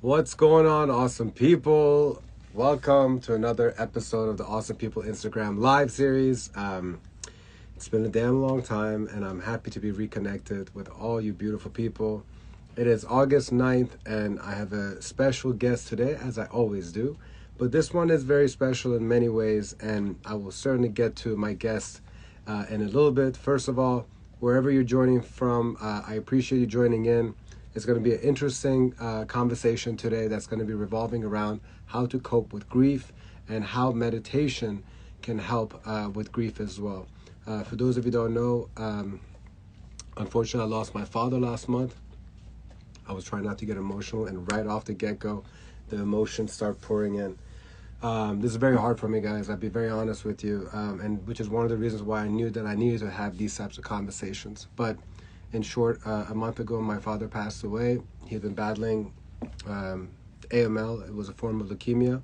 What's going on, awesome people? Welcome to another episode of the Awesome People Instagram live series. It's been a damn long time, and I'm happy to be reconnected with all you beautiful people. It is August 9th, and I have a special guest today, as I always do. But this one is very special in many ways, and I will certainly get to my guest in a little bit. First of all, wherever you're joining from, I appreciate you joining in. It's going to be an interesting conversation today that's going to be revolving around how to cope with grief and how meditation can help with grief as well. For those of you who don't know, unfortunately, I lost my father last month. I was trying not to get emotional, and right off the get-go, the emotions start pouring in. This is very hard for me, guys. I'll be very honest with you, and which is one of the reasons why I knew that I needed to have these types of conversations. But in short, a month ago, my father passed away. He had been battling AML. It was a form of leukemia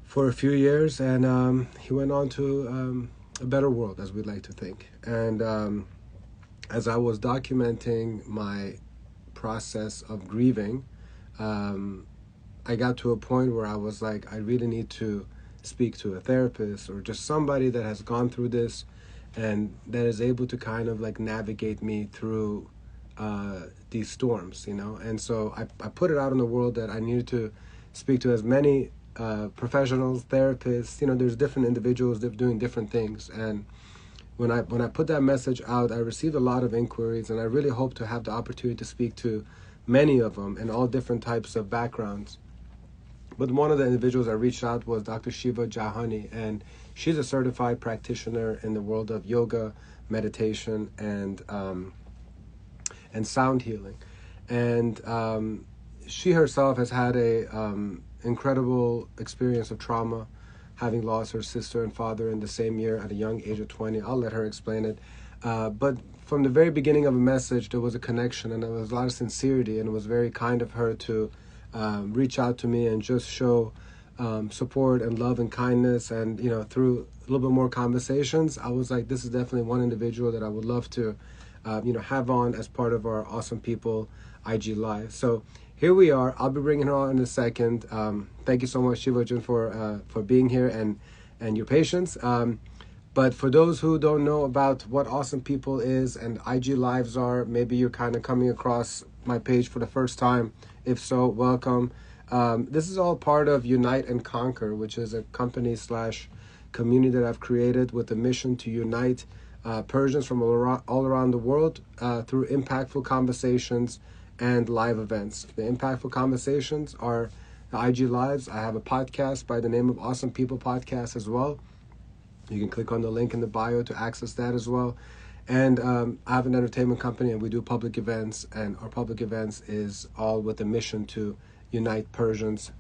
for a few years, and he went on to a better world, as we'd like to think. And as I was documenting my process of grieving, I got to a point where I was like, I really need to speak to a therapist or just somebody that has gone through this and that is able to kind of like navigate me through these storms, And so I put it out in the world that I needed to speak to as many professionals, therapists. There's different individuals that are doing different things. And when I put that message out, I received a lot of inquiries, and I really hope to have the opportunity to speak to many of them in all different types of backgrounds. But one of the individuals I reached out was Dr. Shiva Jahani, and she's a certified practitioner in the world of yoga, meditation, and sound healing. And she herself has had a incredible experience of trauma, having lost her sister and father in the same year at a young age of 20. I'll let her explain it. But from the very beginning of a message, there was a connection, and there was a lot of sincerity, and it was very kind of her to reach out to me and just show support and love and kindness. And through a little bit more conversations, I was like, this is definitely one individual that I would love to have on as part of our Awesome People IG Live. So here we are. I'll be bringing her on in a second. Thank you so much, Shiva Jahani, for being here and your patience. But for those who don't know about what Awesome People is and IG Lives are, maybe you're kind of coming across my page for the first time. If so, welcome. This is all part of Unite and Conquer, which is a company/community that I've created with a mission to unite Persians from all around the world through impactful conversations and live events. The impactful conversations are the IG Lives. I have a podcast by the name of Awesome People Podcast as well. You can click on the link in the bio to access that as well. And I have an entertainment company, and we do public events, and our public events is all with a mission to unite Persians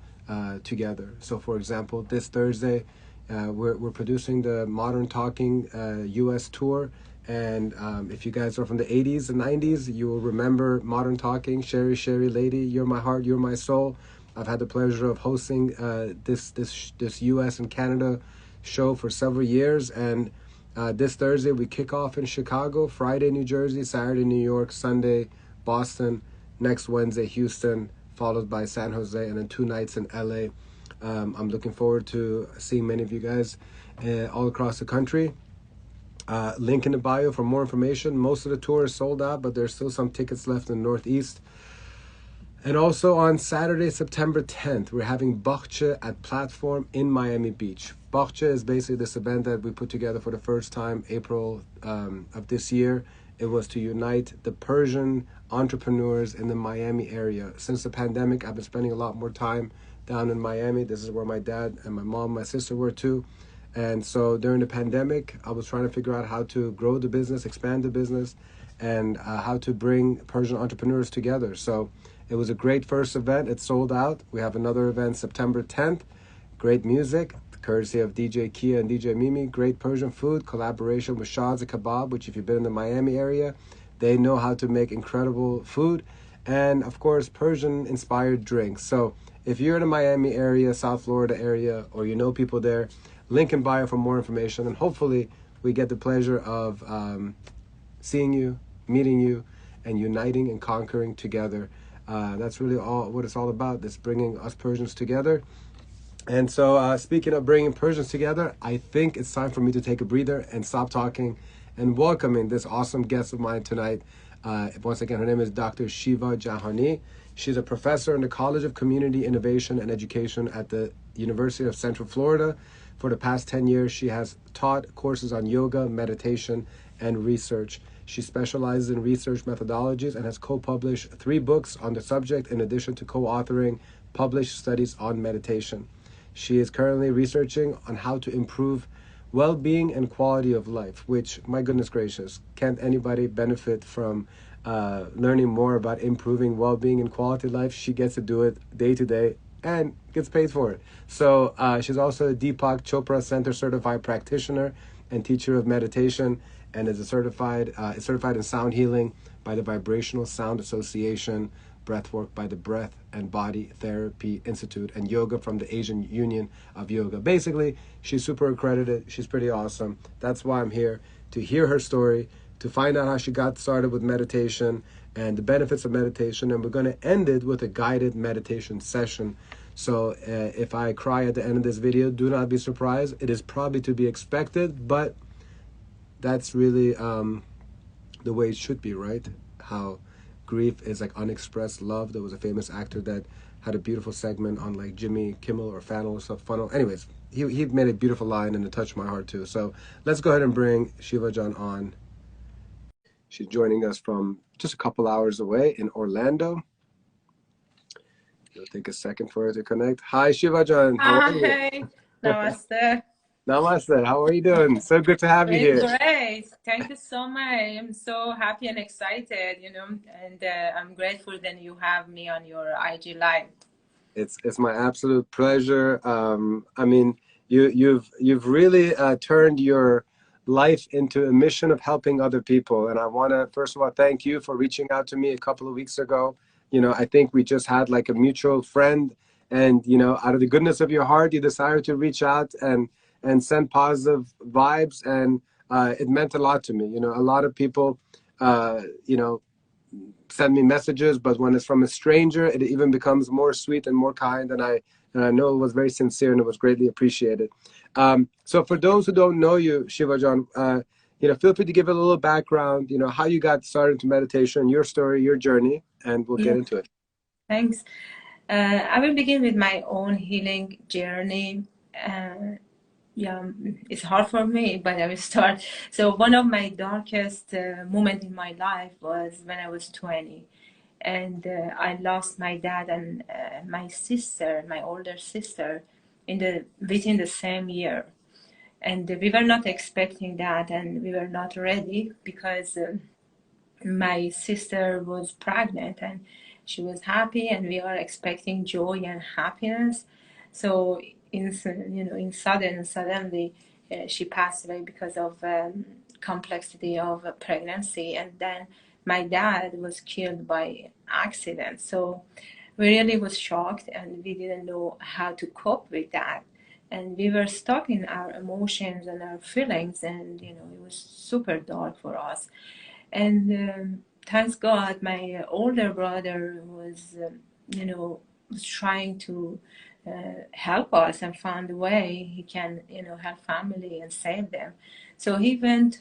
together. So, for example, this Thursday, we're producing the Modern Talking U.S. tour, and if you guys are from the 80s and 90s, you will remember Modern Talking, Sherry, Sherry Lady, You're My Heart, You're My Soul. I've had the pleasure of hosting this U.S. and Canada show for several years, and this Thursday we kick off in Chicago, Friday New Jersey, Saturday New York, Sunday Boston, next Wednesday Houston, followed by San Jose, and then 2 nights in LA. I'm looking forward to seeing many of you guys all across the country. Link in the bio for more information. Most of the tour is sold out, but there's still some tickets left in the Northeast. And also on Saturday, September 10th, we're having Bahçe at Platform in Miami Beach. Bahçe is basically this event that we put together for the first time, April of this year. It was to unite the Persian entrepreneurs in the Miami area. Since the pandemic, I've been spending a lot more time down in Miami. This is where my dad and my mom, my sister were too. And so during the pandemic, I was trying to figure out how to grow the business, expand the business, and how to bring Persian entrepreneurs together. So it was a great first event. It sold out. We have another event September 10th. Great music, courtesy of DJ Kia and DJ Mimi. Great Persian food, collaboration with Shah's Kebab, which if you've been in the Miami area, they know how to make incredible food. And of course, Persian-inspired drinks. So if you're in the Miami area, South Florida area, or you know people there, link in bio for more information. And hopefully we get the pleasure of seeing you, meeting you, and uniting and conquering together That's really all what it's all about. It's bringing us Persians together. And so, speaking of bringing Persians together, I think it's time for me to take a breather and stop talking and welcoming this awesome guest of mine tonight. Once again, her name is Dr. Shiva Jahani. She's a professor in the College of Community Innovation and Education at the University of Central Florida. For the past 10 years, she has taught courses on yoga, meditation, and research. She specializes in research methodologies and has co-published 3 books on the subject, in addition to co-authoring published studies on meditation. She is currently researching on how to improve well-being and quality of life, which, my goodness gracious, can't anybody benefit from learning more about improving well-being and quality of life? She gets to do it day to day and gets paid for it. So she's also a Deepak Chopra Center certified practitioner and teacher of meditation, and is certified in sound healing by the Vibrational Sound Association, breathwork by the Breath and Body Therapy Institute, and yoga from the Asian Union of Yoga. Basically, she's super accredited. She's pretty awesome. That's why I'm here, to hear her story, to find out how she got started with meditation and the benefits of meditation. And we're going to end it with a guided meditation session. So if I cry at the end of this video, do not be surprised. It is probably to be expected, but that's really the way it should be, right? How grief is like unexpressed love. There was a famous actor that had a beautiful segment on like Jimmy Kimmel or Fallon or stuff. Funnel. Anyways, he made a beautiful line, and it touched my heart too. So let's go ahead and bring Shiva Jan on. She's joining us from just a couple hours away in Orlando. It'll take a second for her to connect. Hi, Shiva Jan. How are you? Hi, namaste. Namaste. How are you doing? So good to have you here. Great. Thank you so much. I'm so happy and excited, and I'm grateful that you have me on your IG Live. It's my absolute pleasure. I mean, you've really turned your life into a mission of helping other people, and I want to first of all thank you for reaching out to me a couple of weeks ago. I think we just had like a mutual friend, and out of the goodness of your heart, you decided to reach out and send positive vibes, and it meant a lot to me. A lot of people, send me messages, but when it's from a stranger, it even becomes more sweet and more kind. And I know it was very sincere, and it was greatly appreciated. So for those who don't know you, Shiva Jan, feel free to give a little background, how you got started into meditation, your story, your journey, and we'll get into it. Thanks. I will begin with my own healing journey. It's hard for me, but I will start. So one of my darkest moments in my life was when I was 20, and I lost my dad and my sister, my older sister, within the same year. And we were not expecting that, and we were not ready, because my sister was pregnant and she was happy, and we are expecting joy and happiness. So suddenly she passed away because of complexity of pregnancy, and then my dad was killed by accident. So we really was shocked, and we didn't know how to cope with that, and we were stuck in our emotions and our feelings, and it was super dark for us. And thanks God, my older brother was was trying to help us and found a way he can help family and save them. So he went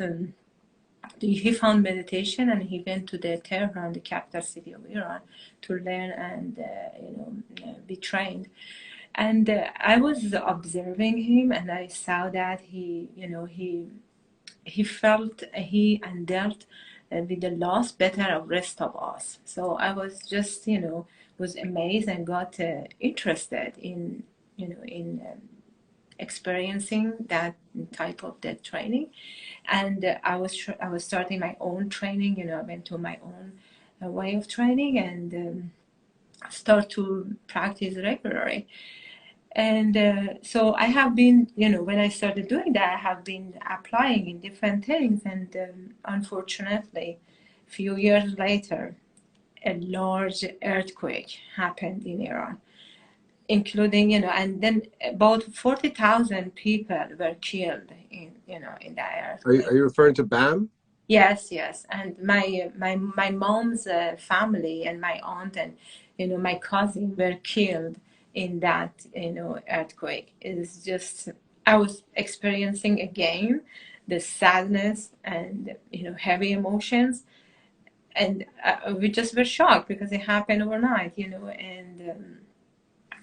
he found meditation, and he went to the Tehran, the capital city of Iran, to learn and be trained. And I was observing him, and I saw that he felt he and dealt with the loss better of rest of us. So I was just was amazed and got interested in experiencing that type of that training. And I was starting my own training. I went to my own way of training, and start to practice regularly. And so I have been, when I started doing that, I have been applying in different things. And unfortunately, a few years later, a large earthquake happened in Iran, including, and then about 40,000 people were killed in that earthquake. Are you referring to BAM? Yes, yes. And my mom's family and my aunt and my cousin were killed in that earthquake. It's just I was experiencing again the sadness and heavy emotions, and we just were shocked because it happened overnight, and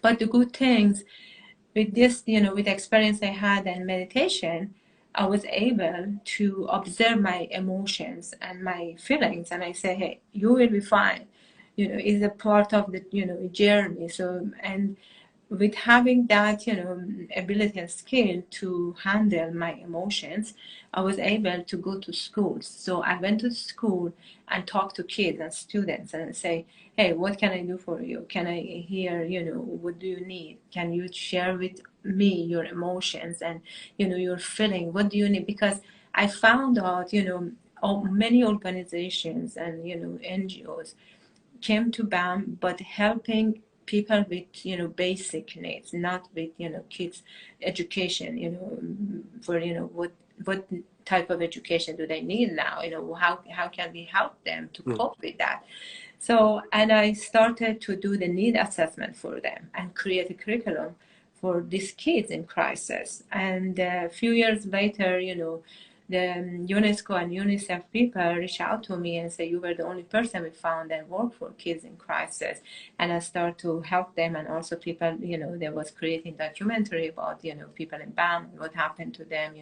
but the good things with this, with the experience I had and meditation, I was able to observe my emotions and my feelings. And I say, hey, you will be fine. It's a part of the, journey. So, and with having that, ability and skill to handle my emotions, I was able to go to schools. So I went to school and talked to kids and students and say, hey, what can I do for you? Can I hear, what do you need? Can you share with me your emotions and, your feeling? What do you need? Because I found out, many organizations and, NGOs came to BAM, but helping people with basic needs, not with kids education. For what type of education do they need now? How can we help them to Mm. cope with that? So, and I started to do the need assessment for them and create a curriculum for these kids in crisis. And a few years later, the UNESCO and UNICEF people reach out to me and say, you were the only person we found that worked for kids in crisis. And I start to help them. And also people, there was creating documentary about, people in BAM and what happened to them,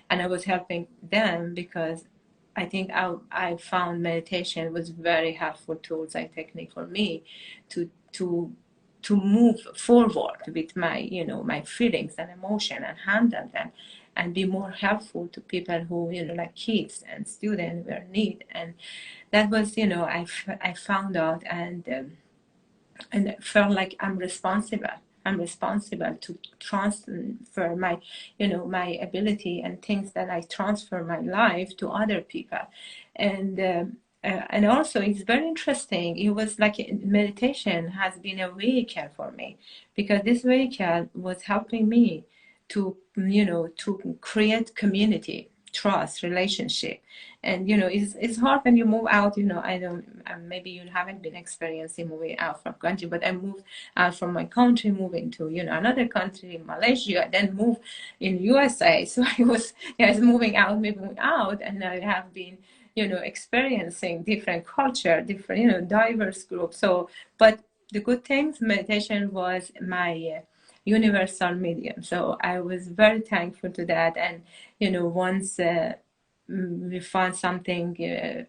and I was helping them because I think I found meditation was very helpful tools and technique for me to to to move forward with my my feelings and emotion and handle them and be more helpful to people who like kids and students were in need. And that was I found out and felt like I'm responsible. I'm responsible to transfer my, my ability and things that I transfer my life to other people, and also it's very interesting. It was like meditation has been a vehicle for me because this vehicle was helping me to to create community, trust, relationship. And it's hard when you move out. I don't maybe you haven't been experiencing moving out from country, but I moved out from my country, moving to another country, Malaysia, then move in USA. So I was yes moving out, and I have been experiencing different culture, different diverse groups. So but the good things, meditation was my universal medium. So I was very thankful to that. And once we find something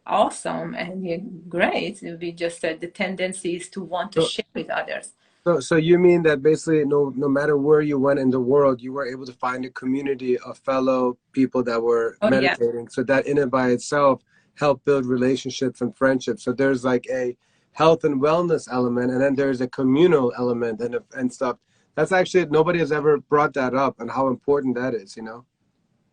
awesome and great, we just the tendency is to want to So, share with others. so you mean that basically no matter where you went in the world, you were able to find a community of fellow people that were Oh yeah. meditating. So that in and by itself helped build relationships and friendships. So there's like a health and wellness element, and then there's a communal element and stuff. That's actually nobody has ever brought that up and how important that is, you know?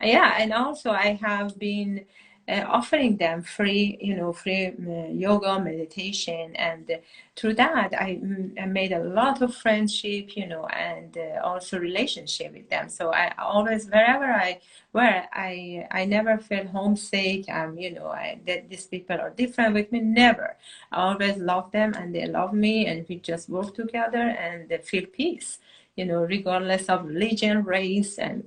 Yeah, and also I have been offering them free, free yoga, meditation, and through that I made a lot of friendship, and also relationship with them. So I always, wherever I were, I never felt homesick. That these people are different with me. Never. I always love them, and they love me, and we just work together and feel peace, regardless of religion, race, and,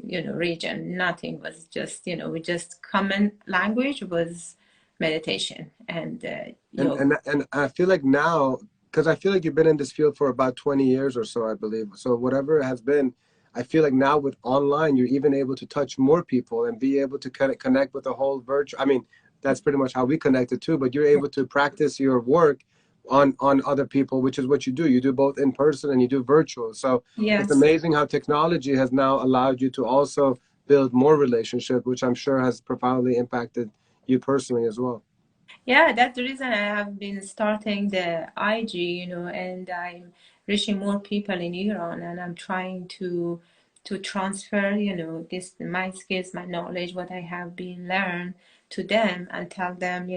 region. Nothing was just, we just common language was meditation and And yoga. and and I feel like now, because I feel like you've been in this field for about 20 years or so, I believe. So whatever it has been, I feel like now with online, you're even able to touch more people and be able to kind of connect with the whole virtual. I mean, that's pretty much how we connected too. But you're able to practice your work on other people, which is what you do. You do both in person and you do virtual. So it's Yes. amazing how technology has now allowed you to also build more relationship, which I'm sure has profoundly impacted you personally as well. Yeah, that's the reason I have been starting the IG, and I'm reaching more people in Iran, and I'm trying to transfer, this my skills, my knowledge, what I have been learned to them, and tell them,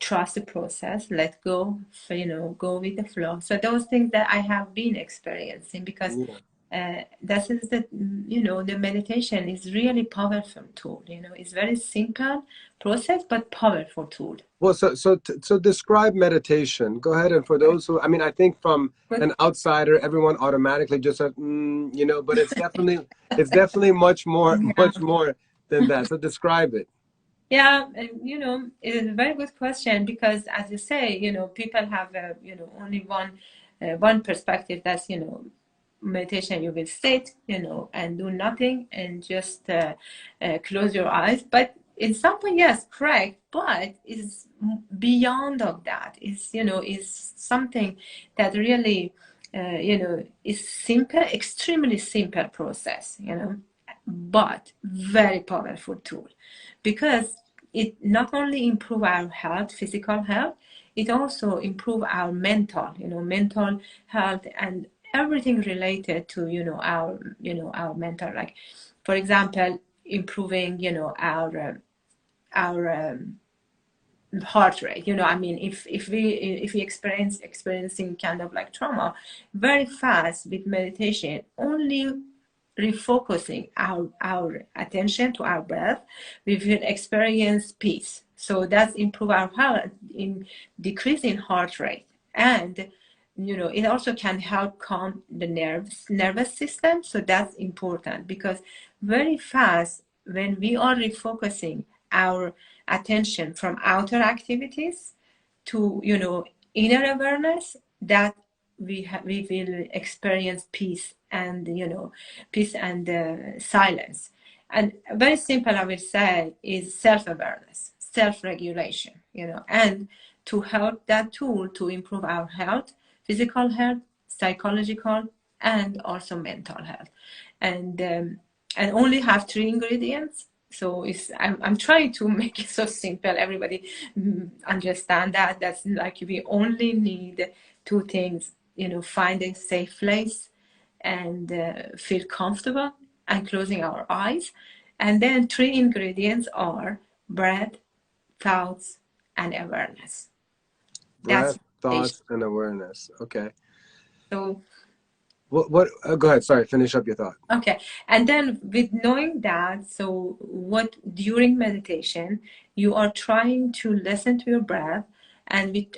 trust the process, let go, go with the flow. So those things that I have been experiencing because Yeah. That is the, the meditation is really powerful tool. It's very simple process, but powerful tool. Well, so describe meditation. Go ahead, and for those who, I mean, I think from But an outsider, everyone automatically just said, but it's definitely much more, much more than that. So describe it. yeah, it is a very good question because, as you say, people have, only one perspective. That's, meditation. You will sit, and do nothing and just close your eyes. But in some point, yes, correct. But it's beyond of that. Is something that really, is simple, extremely simple process. But very powerful tool because it not only improve our health, physical health, it also improve our mental health and everything related to our mental, like for example improving our heart rate. I mean, if we experiencing kind of like trauma very fast with meditation, only refocusing our attention to our breath, we will experience peace. So that's improve our health in decreasing heart rate. And it also can help calm the nervous system. So that's important because very fast when we are refocusing our attention from outer activities to inner awareness, that we will experience peace and silence. And very simple, I will say, is self-awareness, self-regulation, and to help that tool to improve our health, physical health, psychological, and also mental health. And only have three ingredients. So I'm trying to make it so simple. Everybody understand that. That's like we only need two things. Find a safe place and feel comfortable and closing our eyes. And then three ingredients are breath, thoughts, and awareness. That's Breath, meditation. thoughts, and awareness. Okay. So What? Go ahead. Sorry. Finish up your thought. okay, and then with knowing that, so what during meditation you are trying to listen to your breath, and with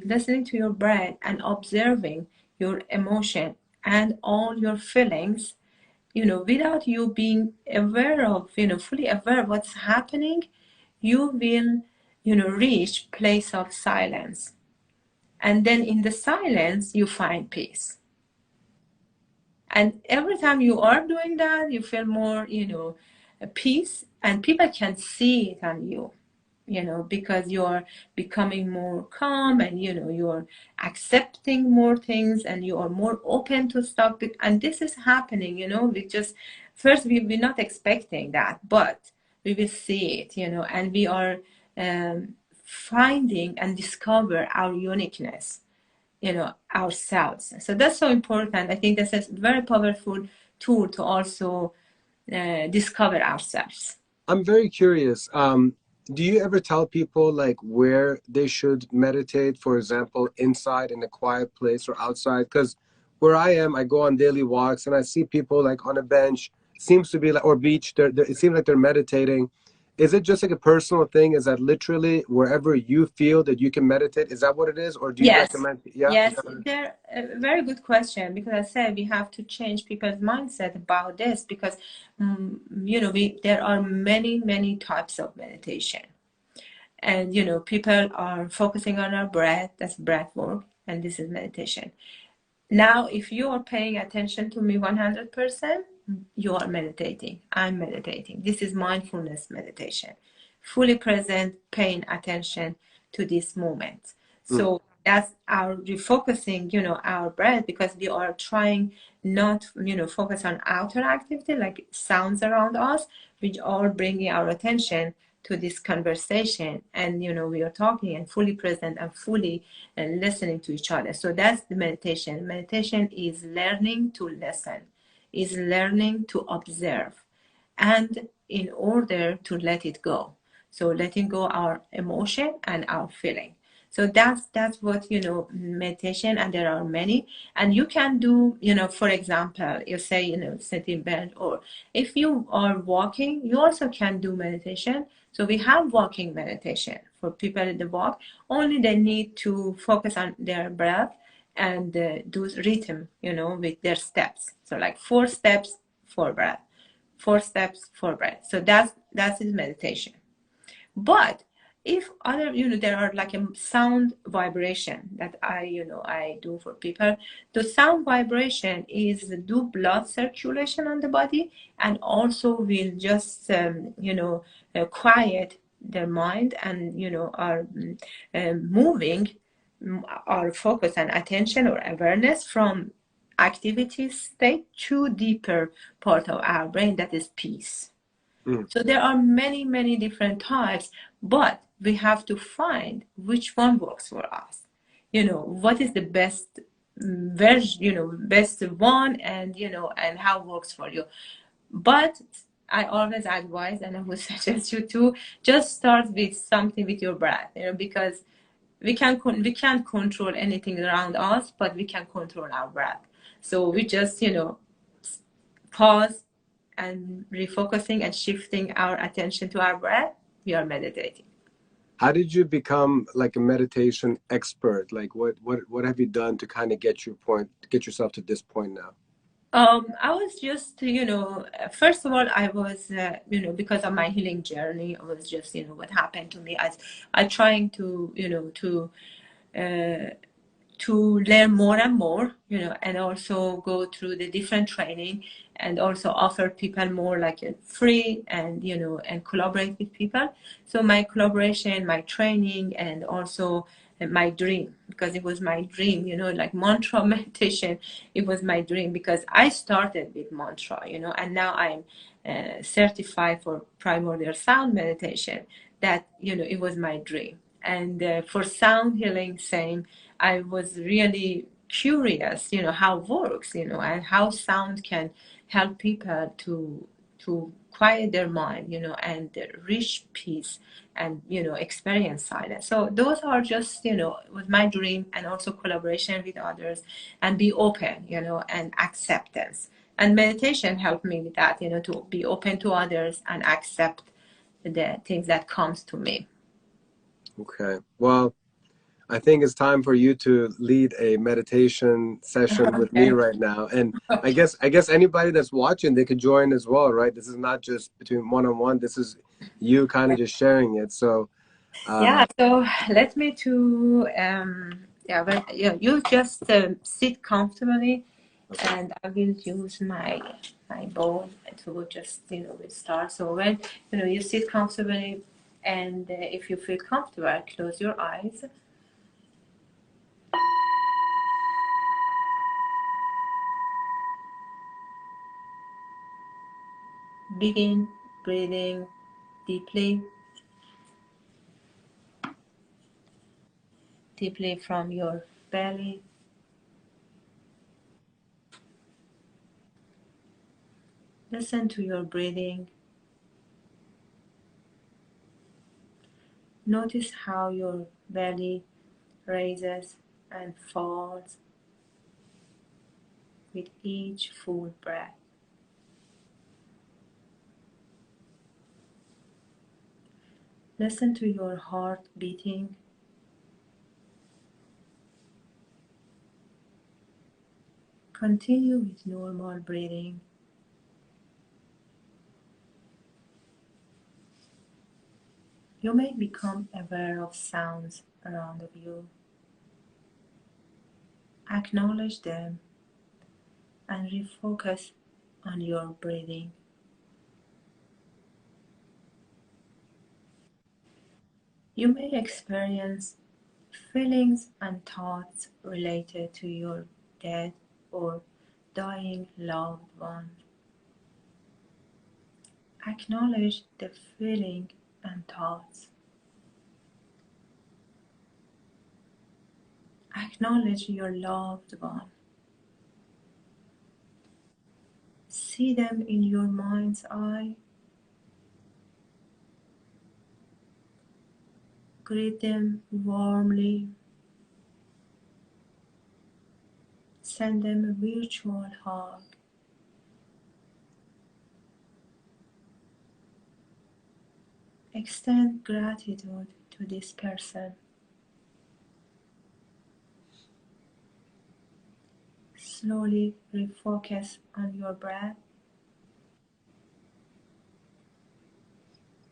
listening to your breath and observing your emotion and all your feelings, without you being aware of, fully aware of what's happening, you will, reach place of silence, and then in the silence you find peace. And every time you are doing that, you feel more, peace, and people can see it on you, because you're becoming more calm and, you're accepting more things and you are more open to stuff. And this is happening, we just, first we're not expecting that, but we will see it, and we are finding and discover our uniqueness, ourselves. So that's so important. I think that's a very powerful tool to also discover ourselves. I'm very curious. Do you ever tell people like where they should meditate? For example, inside in a quiet place or outside? Because where I am, I go on daily walks and I see people like on a bench. Seems to be like or beach. It seems like they're meditating. Is it just like a personal thing? Is that literally wherever you feel that you can meditate? Is that what it is, or do you Yes, recommend? Yeah. yes, they're a very good question because I said we have to change people's mindset about this because there are many types of meditation, and people are focusing on our breath. That's breath work, and this is meditation. Now, if you are paying attention to me 100%, you are meditating. I'm meditating. This is mindfulness meditation. Fully present, paying attention to this moment. Mm. So that's our refocusing, our breath, because we are trying not, focus on outer activity like sounds around us, which are bringing our attention to this conversation, and we are talking and fully present and fully listening to each other. So that's the meditation is learning to listen, is learning to observe, and in order to let it go, so letting go our emotion and our feeling. So that's what, meditation, and there are many. And you can do, for example, you say, sit in bed, or if you are walking, you also can do meditation. So we have walking meditation for people in the walk. Only they need to focus on their breath and do rhythm, with their steps. So like 4 steps, 4 breath, 4 steps, 4 breath. So that's his meditation. But if other, there are like a sound vibration that I do for people. The sound vibration is do blood circulation on the body, and also will just, quiet their mind, and, are moving our focus and attention or awareness from activity state to deeper part of our brain, that is peace. So there are many, many different types, but we have to find which one works for us. What is the best version, best one, and, and how works for you. But I always advise, and I would suggest you to just start with something with your breath, because we can't control anything around us, but we can control our breath. So we just, pause and refocusing and shifting our attention to our breath, we are meditating. How did you become like a meditation expert? Like what have you done to kind of get yourself to this point now? I was just, first of all, I was, because of my healing journey, I was just, what happened to me. I trying to, uh, to learn more and more, and also go through the different training, and also offer people more like free, and, and collaborate with people. So my collaboration, my training, and also my dream, because it was my dream, like mantra meditation, it was my dream, because I started with mantra, and now I'm certified for primordial sound meditation. That, it was my dream. And for sound healing, same. I was really curious, how it works, and how sound can help people to quiet their mind, and reach peace, and, experience silence. So those are just, with my dream, and also collaboration with others, and be open, and acceptance. And meditation helped me with that, to be open to others and accept the things that comes to me. Okay. Well, I think it's time for you to lead a meditation session with me Okay. right now. And I Okay. guess I guess anybody that's watching, they could join as well, right? This is not just between one on one. This is you kind of just sharing it. So, Yeah, uh, so let me to yeah, but yeah, you just sit comfortably, okay. and I will use my bowl to just, we start. So when, you sit comfortably, and if you feel comfortable, close your eyes. Begin breathing deeply, deeply from your belly. Listen to your breathing. Notice how your belly raises and falls with each full breath. Listen to your heart beating. Continue with normal breathing. You may become aware of sounds around of you. Acknowledge them and refocus on your breathing. You may experience feelings and thoughts related to your dead or dying loved one. Acknowledge the feeling and thoughts. Acknowledge your loved one. See them in your mind's eye. Greet them warmly. Send them a virtual hug. Extend gratitude to this person. Slowly refocus on your breath.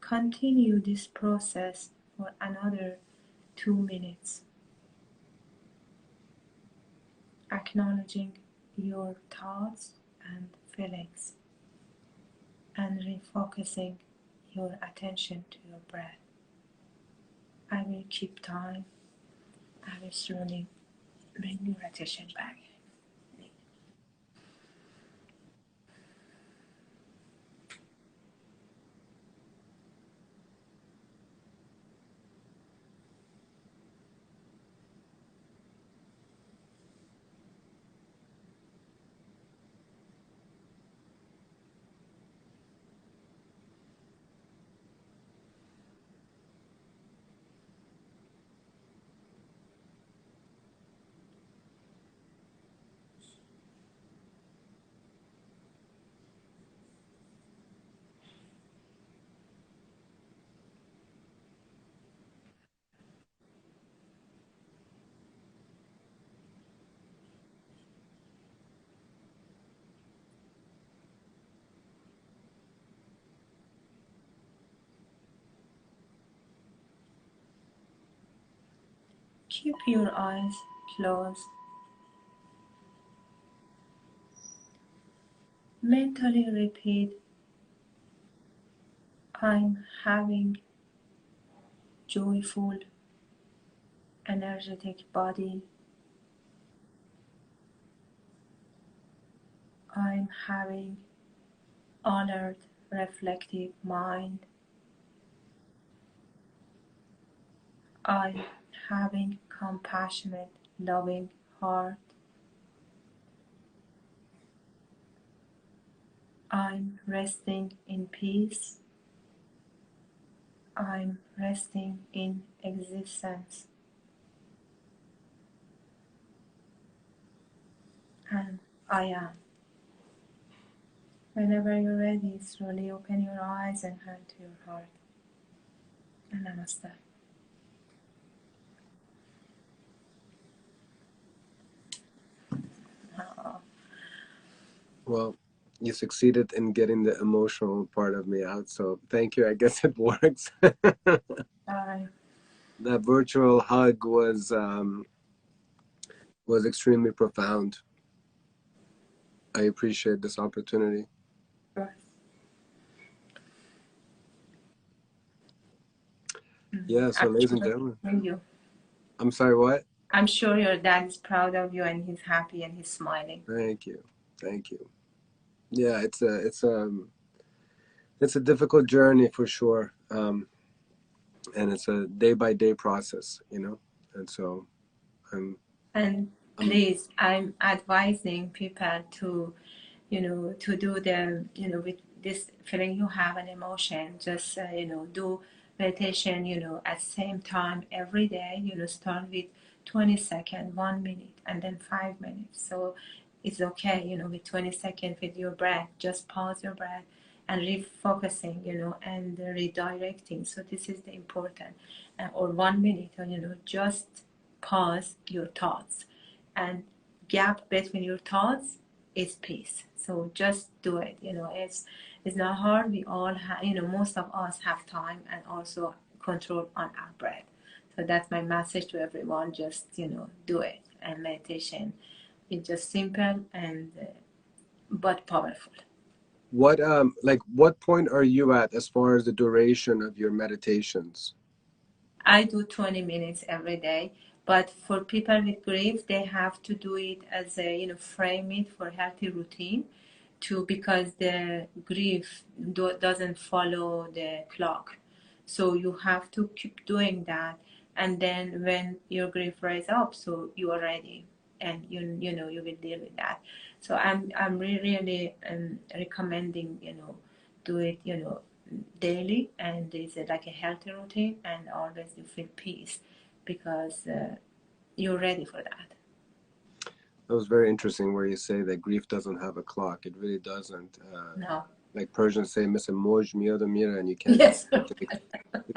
Continue this process for another 2 minutes, acknowledging your thoughts and feelings and refocusing your attention to your breath. I will keep time. I will slowly bring your attention back. Keep your eyes closed. Mentally repeat, I'm having joyful, energetic body. I'm having alert, reflective mind. I'm having compassionate, loving heart. I'm resting in peace. I'm resting in existence. And I am. Whenever you're ready, slowly open your eyes and hand to your heart. And namaste. Oh. Well, you succeeded in getting the emotional part of me out, so thank you. I guess it works. Bye. That virtual hug was extremely profound. I appreciate this opportunity. Yeah, so I'm ladies and sure gentlemen, you. I'm sorry, what? I'm sure your dad is proud of you and he's happy and he's smiling. Thank you. Thank you. Yeah, it's a difficult journey for sure. And it's a day by day process, you know. And so I'm And I'm please, I'm advising people to, to do the, with this feeling you have an emotion, just, do meditation, at same time every day, start with 20 seconds, 1 minute, and then 5 minutes. So it's okay, with 20 seconds with your breath, just pause your breath and refocusing, and redirecting. So this is the important, or 1 minute, just pause your thoughts, and gap between your thoughts is peace. So just do it. It's not hard. We all have, most of us have time and also control on our breath. So that's my message to everyone. Just do it. And meditation is just simple and but powerful. what point are you at as far as the duration of your meditations? I do 20 minutes every day, but for people with grief, they have to do it as a, frame it for healthy routine too, because the grief doesn't follow the clock. So you have to keep doing that. And then when your grief rise up, so you are ready and you will deal with that. So I'm really recommending, do it, daily, and it's like a healthy routine, and always you feel peace because you're ready for that. That was very interesting where you say that grief doesn't have a clock. It really doesn't. No. Like Persians say, "Misa moj miyada mira," and you can't. Yes. You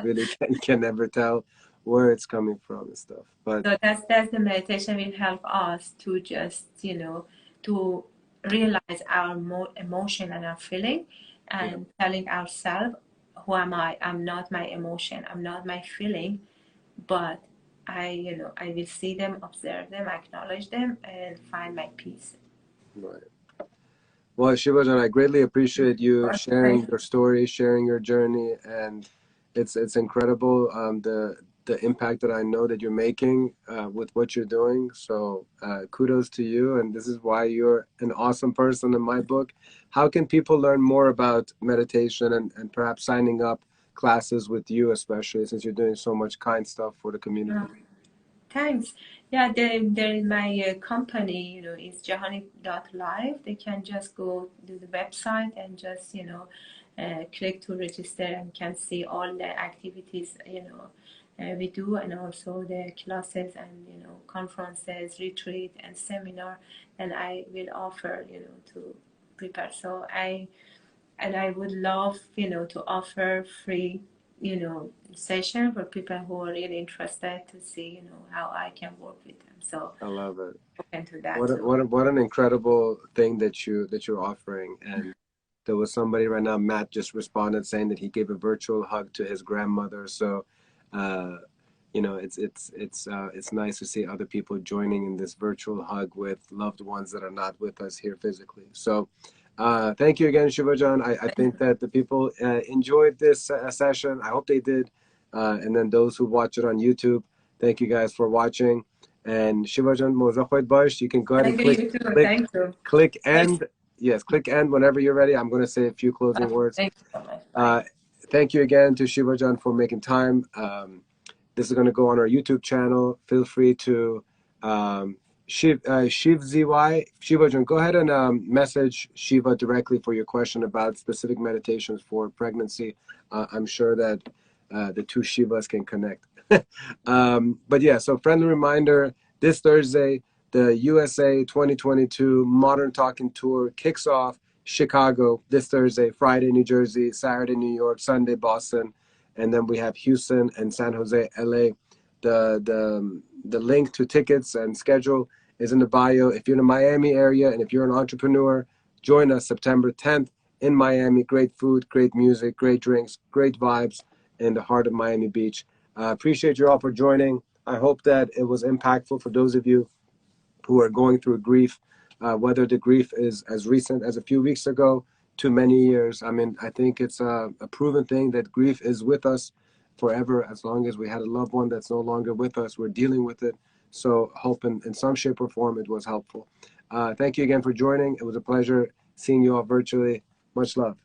really can never tell where it's coming from and stuff. But So that's the meditation will help us to just, to realize our emotion and our feeling, yeah, and telling ourselves, who am I? I'm not my emotion. I'm not my feeling, but I will see them, observe them, acknowledge them, and find my peace. right. Well, Shivajan, I greatly appreciate you Thank sharing your story, sharing your journey, and it's incredible the impact that I know that you're making with what you're doing. So kudos to you, and this is why you're an awesome person in my book. How can people learn more about meditation and perhaps signing up classes with you, especially since you're doing so much kind stuff for the community? you. Thanks. Yeah, there is my company, is Jahani.live. They can just go to the website and just, click to register, and can see all the activities, we do, and also the classes and, conferences, retreat, and seminar, and I will offer, to prepare. And I would love, to offer free, session for people who are really interested to see, how I can work with them. So I love it. open to that What too. what an incredible thing that you're offering. And there was somebody right now, Matt just responded saying that he gave a virtual hug to his grandmother. So, uh, it's nice to see other people joining in this virtual hug with loved ones that are not with us here physically. So, thank you again, Shivajan. I think that the people enjoyed this session. I hope they did. And then those who watch it on YouTube, thank you guys for watching. And Shivajan Mozakhwait Bash, you can go ahead and Thank you, you too. click, Thank you. click Thank end. Yes, click end whenever you're ready. I'm going to say a few closing words. thank you so much. Bye. Uh, Thank you again to Shivajan for making time. This is going to go on our YouTube channel. Feel free to Shiv ZY. Shivajan, go ahead and message Shiva directly for your question about specific meditations for pregnancy. I'm sure that the two Shivas can connect. But yeah, so friendly reminder, this Thursday, the USA 2022 Modern Talking Tour kicks off. Chicago this Thursday, Friday, New Jersey, Saturday, New York, Sunday, Boston, and then we have Houston and San Jose, LA. The link to tickets and schedule is in the bio. If you're in the Miami area and if you're an entrepreneur, join us September 10th in Miami. Great food, great music, great drinks, great vibes in the heart of Miami Beach. Appreciate you all for joining. I hope that it was impactful for those of you who are going through grief, whether the grief is as recent as a few weeks ago to many years. I mean, I think it's a proven thing that grief is with us forever. As long as we had a loved one that's no longer with us, we're dealing with it. So hope in some shape or form it was helpful. Thank you again for joining. It was a pleasure seeing you all virtually. Much love.